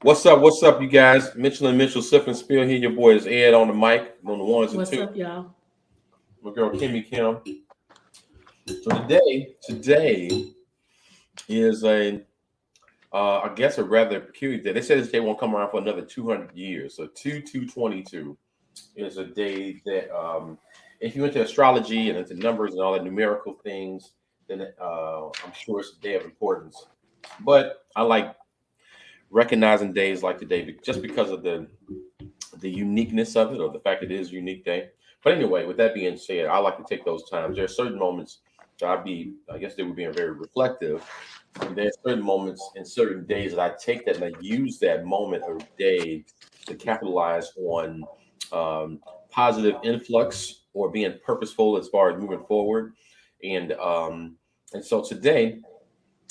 What's up? What's up, you guys? Mitchell and Mitchell, Sip and Spill here. Your boy is Ed on the mic, on the ones and What's twos. up, y'all? My girl Kimmy Kim. So today is I guess a rather peculiar day. They said this day won't come around for another 200 years. So 2222 is a day that, if you're into astrology and into numbers and all the numerical things, then I'm sure it's a day of importance. But I like recognizing days like today just because of the uniqueness of it, or the fact it is a unique day. But anyway, with that being said, I like to take those times. There are certain moments that I guess they were being very reflective. And there are certain moments and certain days that I take that and I use that moment or day to capitalize on um, positive influx or being purposeful as far as moving forward. And um, and so today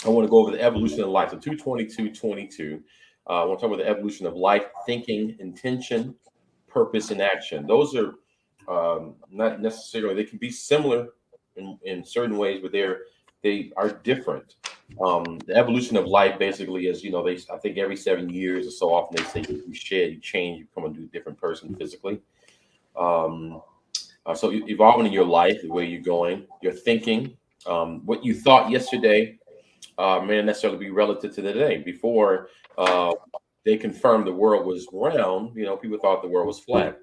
I want to go over the evolution of life. So 22222. I want to talk about the evolution of life, thinking, intention, purpose, and action. Those are not necessarily, they can be similar in certain ways, but they are different. The evolution of life basically is, I think every 7 years or so often they say you shed, you change, you become a new different person physically. Um, so evolving in your life, the way you're going, your thinking, what you thought yesterday may not necessarily be relative to today. Before they confirmed the world was round, people thought the world was flat.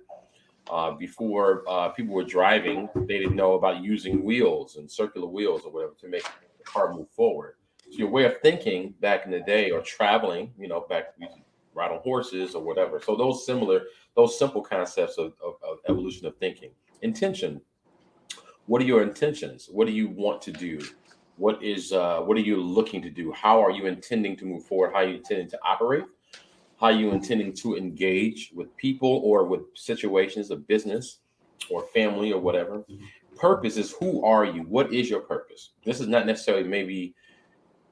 Before people were driving, they didn't know about using wheels and circular wheels or whatever to make the car move forward. So your way of thinking back in the day, or traveling, back we used to ride on horses or whatever. So those simple concepts of evolution of thinking. Intention. What are your intentions? What do you want to do? What are you looking to do? How are you intending to move forward? How are you intending to operate? How are you intending to engage with people or with situations of business or family or whatever? Purpose is, who are you? What is your purpose? This is not necessarily, maybe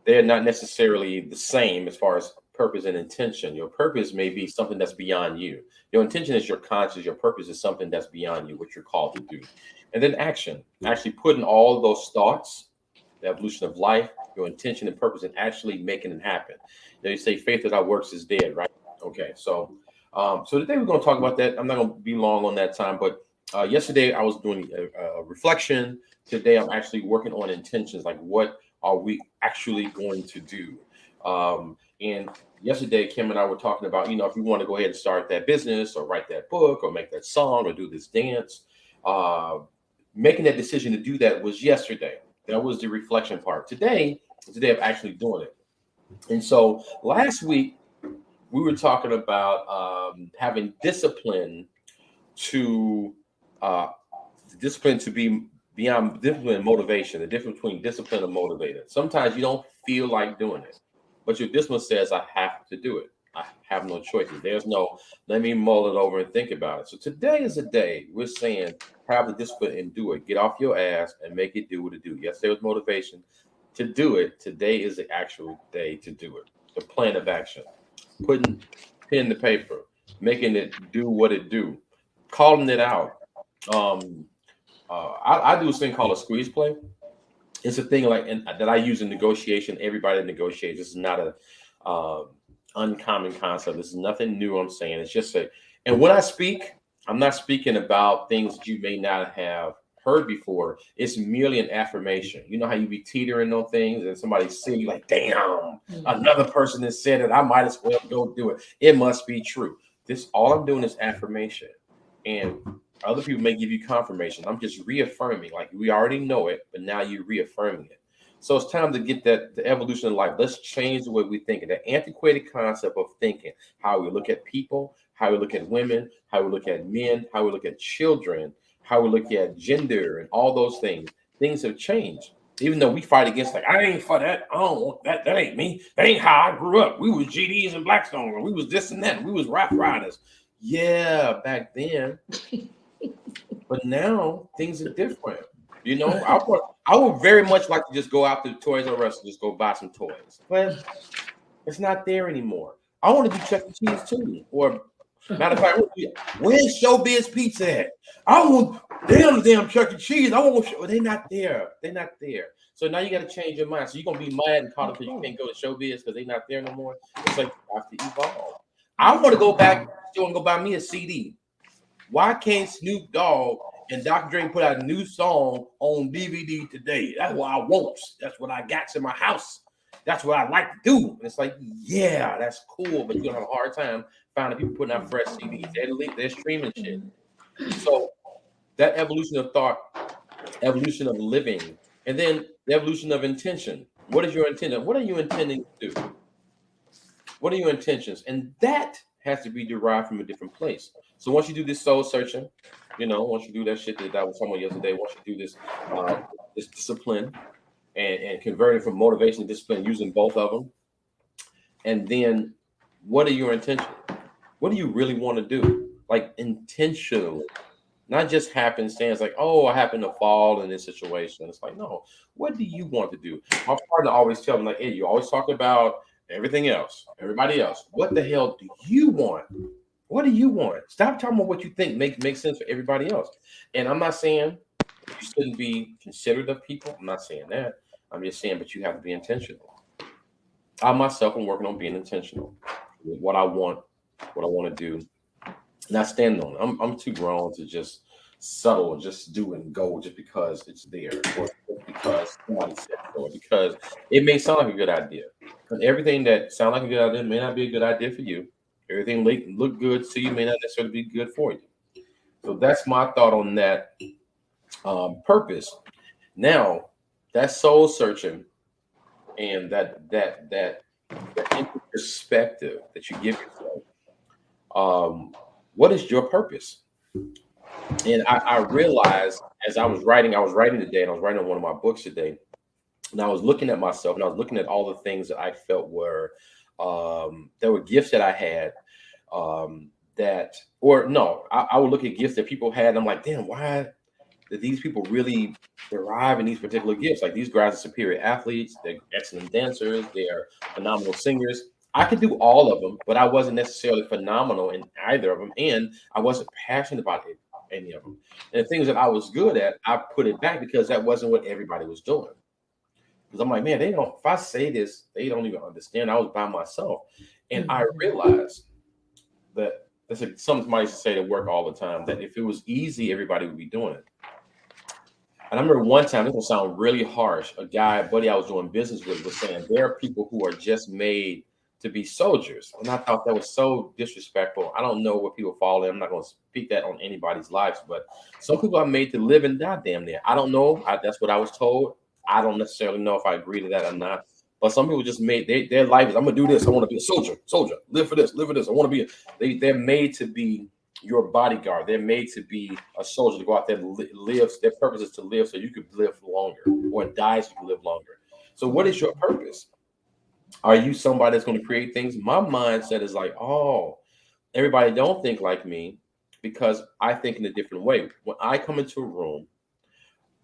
they're not necessarily the same as far as purpose and intention. Your purpose may be something that's beyond you. Your intention is your conscience. Your purpose is something that's beyond you, what you're called to do. And then action, actually putting all of those thoughts, the evolution of life, your intention and purpose, and actually making it happen. They say faith without works is dead, right? Okay, so today we're going to talk about that. I'm not going to be long on that time, but yesterday I was doing a reflection. Today I'm actually working on intentions, like what are we actually going to do? And yesterday Kim and I were talking about, if you want to go ahead and start that business or write that book or make that song or do this dance, uh, making that decision to do that was yesterday. That was the reflection part. Today is the day of actually doing it. And so last week we were talking about having to uh, discipline to be beyond discipline and motivation. The difference between discipline and motivated. Sometimes you don't feel like doing it, but your discipline says, I have to do it. I have no choices. There's no, let me mull it over and think about it. So today is a day we're saying, have the discipline and do it. Get off your ass and make it do what it do. Yes, there was motivation to do it. Today is the actual day to do it. The plan of action, putting pen to paper, making it do what it do, calling it out. Um, I do this thing called a squeeze play. It's a thing that I use in negotiation. Everybody negotiates. This is not a uncommon concept. This is nothing new. I'm saying it's just a. And when I speak, I'm not speaking about things that you may not have heard before. It's merely an affirmation. You know how you be teetering on things, and somebody say you like, "Damn, another person has said it. I might as well go do it. It must be true." This all I'm doing is affirmation, and other people may give you confirmation. I'm just reaffirming, like we already know it, but now you're reaffirming it. So it's time to get the evolution of life. Let's change the way we think. The antiquated concept of thinking, how we look at people, how we look at women, how we look at men, how we look at children, how we look at gender, and all those things. Things have changed. Even though we fight against, like, I ain't for that. I don't want that. That ain't me. That ain't how I grew up. We was GDs and Blackstone, and we was this and that. And we was Rough Riders. Yeah, back then. But now things are different. I would very much like to just go out to the Toys R Us and just go buy some toys, but it's not there anymore. I want to do Chuck E. Cheese too. Or matter of fact, where's Showbiz Pizza at? I want damn Chuck E. Cheese. I want. They're not there. They're not there. So now you got to change your mind. So you're gonna be mad and caught up because you can't go to Showbiz because they're not there no more. It's like you have to evolve. I want to go back to the store and go buy me a CD. Why can't Snoop Dogg and Dr. Dre put out a new song on DVD today? That's what I want. That's what I got in my house. That's what I like to do. And it's like, yeah, that's cool, but you're gonna have a hard time finding people putting out fresh CDs. They're streaming shit. So that evolution of thought, evolution of living, and then the evolution of intention. What is your intention? What are you intending to do? What are your intentions? And that has to be derived from a different place. So once you do this soul searching, once you do that shit that I was talking about yesterday, once you do this discipline and converting from motivation to discipline, using both of them, and then what are your intentions? What do you really want to do? Like intentionally, not just happenstance, like, oh, I happen to fall in this situation. It's like, no, what do you want to do? My partner always tells me, like, hey, you always talk about everything else, everybody else. What the hell do you want? What do you want? Stop talking about what you think makes sense for everybody else. And I'm not saying you shouldn't be considerate of people. I'm not saying that. I'm just saying, but you have to be intentional. I myself am working on being intentional with what I want to do. Not standing on it. I'm too grown to just settle and just do and go just because it's there, or because somebody said so, or because it may sound like a good idea. And everything that sounds like a good idea may not be a good idea for you. Everything look good to you may not necessarily be good for you. So that's my thought on that purpose. Now, that soul searching and that perspective that you give yourself. What is your purpose? And I realized as I was writing today, and I was writing on one of my books today, and I was looking at myself, and I was looking at all the things that I felt were there were gifts that I had I would look at gifts that people had, and I'm like, damn, why did these people really thrive in these particular gifts? Like, these guys are superior athletes, they're excellent dancers, they're phenomenal singers. I could do all of them, but I wasn't necessarily phenomenal in either of them, and I wasn't passionate about any of them. And the things that I was good at, I put it back because that wasn't what everybody was doing. Because I'm like, man, they don't. If I say this, they don't even understand. I was by myself, and I realized that somebody used to say to work all the time, that if it was easy, everybody would be doing it. And I remember one time, this will sound really harsh. A buddy I was doing business with, was saying there are people who are just made to be soldiers. And I thought that was so disrespectful. I don't know what people fall in. I'm not going to speak that on anybody's lives, but some people are made to live and die damn near. I don't know. That's what I was told. I don't necessarily know if I agree to that or not. But some people just made their life is, I'm going to do this. I want to be a soldier, live for this, live for this. I want to be, they're made to be your bodyguard. They're made to be a soldier, to go out there and live. Their purpose is to live so you could live longer, or die so you can live longer. So what is your purpose? Are you somebody that's going to create things? My mindset is like, oh, everybody don't think like me because I think in a different way. When I come into a room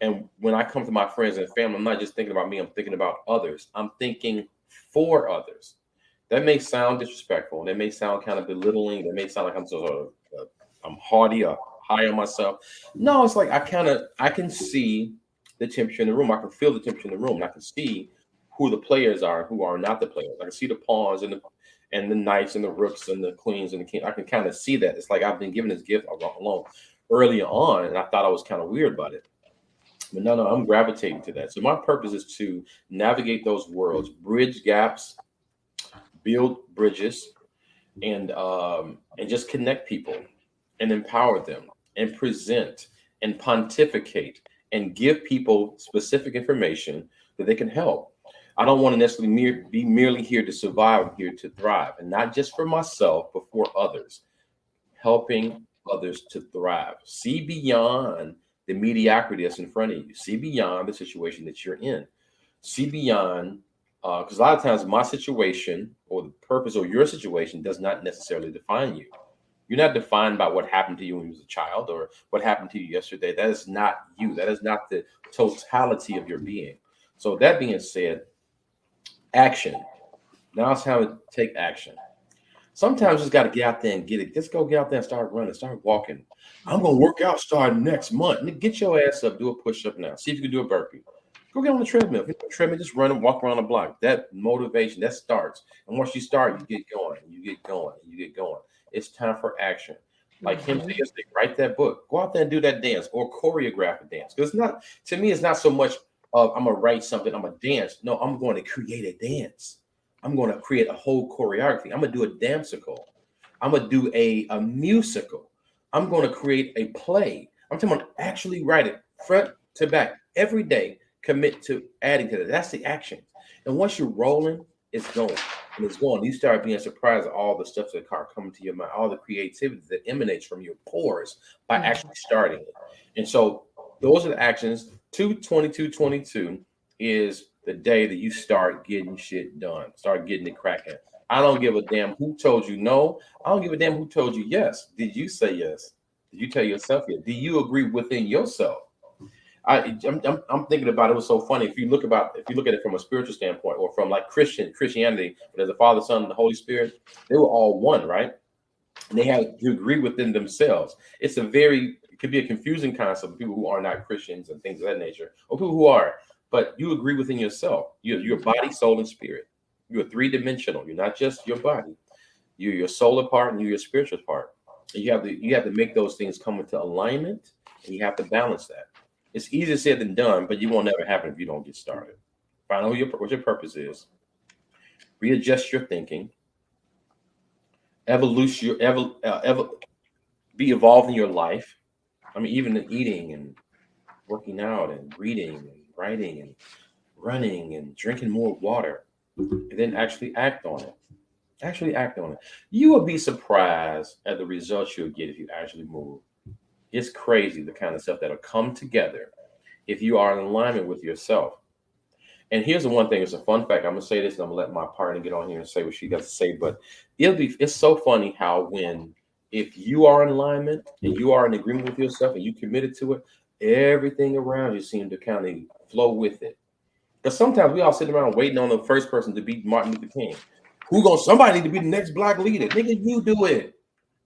and when I come to my friends and family, I'm not just thinking about me, I'm thinking about others. I'm thinking for others. That may sound disrespectful. That may sound kind of belittling. That may sound like I'm haughty or high on myself. No, it's like I can see the temperature in the room. I can feel the temperature in the room. And I can see who the players are and who are not the players. I can see the pawns and the knights and the rooks and the queens and the king. I can kind of see that. It's like I've been given this gift alone early on, and I thought I was kind of weird about it. But no, I'm gravitating to that. So my purpose is to navigate those worlds, bridge gaps, build bridges, and just connect people and empower them and present and pontificate and give people specific information that they can help. I don't want to necessarily be merely here to survive. I'm here to thrive, and not just for myself, but for others, helping others to thrive. See beyond the mediocrity that's in front of you. See beyond the situation that you're in. See beyond, because a lot of times my situation or the purpose of your situation does not necessarily define you. You're not defined by what happened to you when you was a child or what happened to you yesterday. That is not you. That is not the totality of your being. So that being said, action. Now it's time to take action. Sometimes you just got to get out there and get it. Just go get out there and start running, start walking. I'm going to work out starting next month. Get your ass up, do a push-up now. See if you can do a burpee. Go get on the treadmill. If you're on the treadmill, just run and walk around the block. That motivation, that starts. And once you start, you get going, you get going, you get going. It's time for action. Like him said yesterday, write that book. Go out there and do that dance or choreograph a dance. Because it's not, to me, it's not so much of I'm gonna write something, I'm gonna dance. No, I'm going to create a dance. I'm going to create a whole choreography. I'm gonna do a danceicle. I'm gonna do a musical. I'm going to create a play. I'm talking about actually write it front to back every day. Commit to adding to that. That's the action. And once you're rolling, it's going. And it's going. You start being surprised at all the stuff that are coming to your mind, all the creativity that emanates from your pores by actually starting it. And so those are the actions. 2/22/22 is the day that you start getting shit done. Start getting it cracking. I don't give a damn who told you no. I don't give a damn who told you yes. Did you say yes? Did you tell yourself yes? Do you agree within yourself? I'm thinking about it. It was so funny. If you look at it from a spiritual standpoint, or from like Christianity, there's a Father, Son, and the Holy Spirit. They were all one, right? And they have to agree within themselves. It could be a confusing concept for people who are not Christians and things of that nature, or people who are. But you agree within yourself. You're body, soul, and spirit. You're three-dimensional. You're not just your body. You're your solar part and you're your spiritual part. And you have to make those things come into alignment, and you have to balance that. It's easier said than done, but you won't never happen if you don't get started. Find out what your purpose is. Readjust your thinking. Be evolved in your life. I mean, even in eating and working out and reading and writing and running and drinking more water, and then actually act on it. Actually act on it. You will be surprised at the results you'll get if you actually move. It's crazy the kind of stuff that'll come together if you are in alignment with yourself. And here's the one thing, it's a fun fact. I'm gonna say this and I'm gonna let my partner get on here and say what she got to say. But it's so funny how if you are in alignment and you are in agreement with yourself and you committed to it, everything around you seems to kind of flow with it. Because sometimes we all sit around waiting on the first person to beat Martin Luther King. Somebody need to be the next black leader? Nigga, you do it.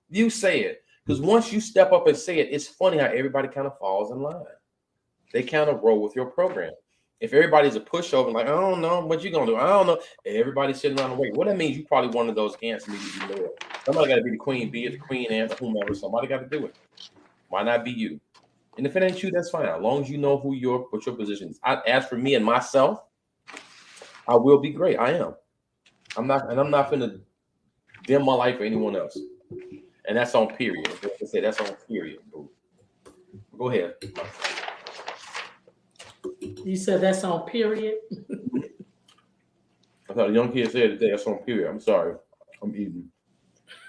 You say it. Because once you step up and say it, it's funny how everybody kind of falls in line. They kind of roll with your program. If everybody's a pushover, like, I don't know, what you gonna do? I don't know. Everybody's sitting around and waiting. What that means, you probably one of those ants that need to be led. Somebody got to be the queen bee, the queen ant, or whomever. Somebody got to do it. Why not be you? And if it ain't you, that's fine. As long as you know what your position is. As for me and myself, I will be great. I am. I'm not going to dim my life for anyone else. And that's on period. I say that's on period. Go ahead. You said that's on period? I thought a young kid said today that's on period. I'm sorry. I'm eating.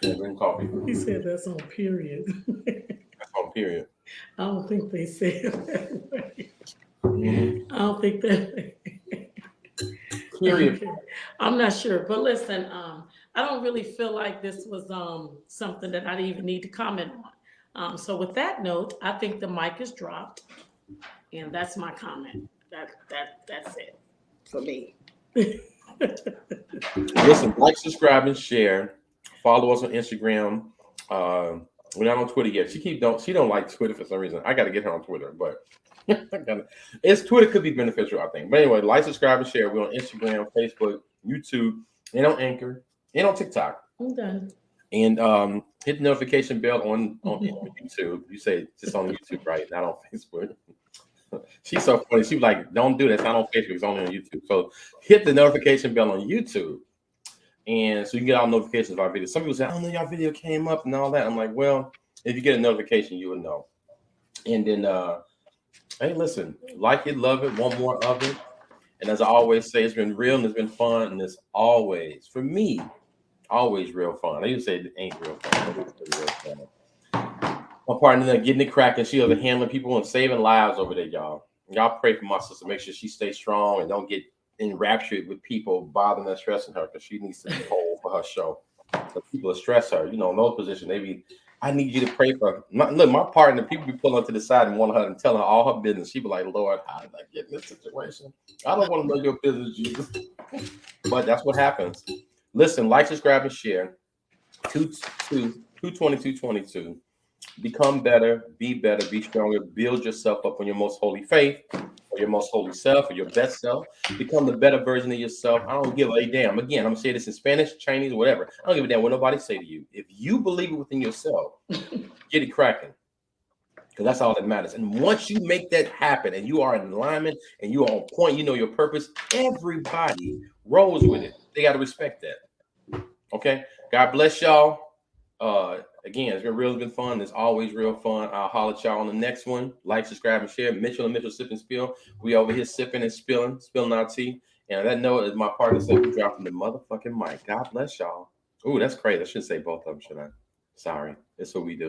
Drinking coffee. He said that's on period. That's on period. I don't think they said that way. Mm-hmm. I don't think that. Period. Okay. I'm not sure, but listen, I don't really feel like this was something that I even need to comment on. So with that note, I think the mic is dropped, and that's my comment. That's it for me. Listen, like, subscribe, and share. Follow us on Instagram. We're not on Twitter yet. She don't like Twitter for some reason. I got to get her on Twitter, but Twitter could be beneficial, I think. But anyway, like, subscribe, and share. We're on Instagram, Facebook, YouTube, and on Anchor, and on TikTok. I'm done. And hit the notification bell on YouTube. You say just on YouTube, right? Not on Facebook. She's so funny. She was like, don't do that. It's not on Facebook. It's only on YouTube. So hit the notification bell on YouTube. And so you get all notifications of our videos. Some people say, I don't know, your video came up and all that. I'm like, well, if you get a notification, you would know. And then, hey, listen, like it, love it, want more of it. And as I always say, it's been real and it's been fun. And it's always, for me, always real fun. I used to say it ain't real fun, but it's real fun. My partner getting it cracking. She over handling people and saving lives over there, y'all. Y'all pray for my sister. Make sure she stays strong and don't get enraptured with people bothering and stressing her, because she needs to be whole for her show. So people stress her, in those positions. I need you to pray for her. My partner, people be pulling her to the side and want her and telling her all her business. She be like, Lord, how did I get in this situation? I don't want to know your business, Jesus. But that's what happens. Listen, like, subscribe, and share. 2/22/22. Become better, be stronger, build yourself up on your most holy faith, or your most holy self, or your best self. Become the better version of yourself. I don't give a damn. Again, I'm gonna say this in Spanish, Chinese, whatever. I don't give a damn what nobody say to you. If you believe it within yourself, get it cracking. Because that's all that matters. And once you make that happen and you are in alignment and you are on point, you know your purpose, everybody rolls with it. They got to respect that. Okay. God bless y'all. Again, it's been fun. It's always real fun. I'll holler at y'all on the next one. Like, subscribe, and share. Mitchell and Mitchell Sip and Spill. We over here sipping and spilling our tea. And that note, as my partner said, we dropping the motherfucking mic. God bless y'all. Ooh, that's crazy. I shouldn't say both of them, should I? Sorry. That's what we do.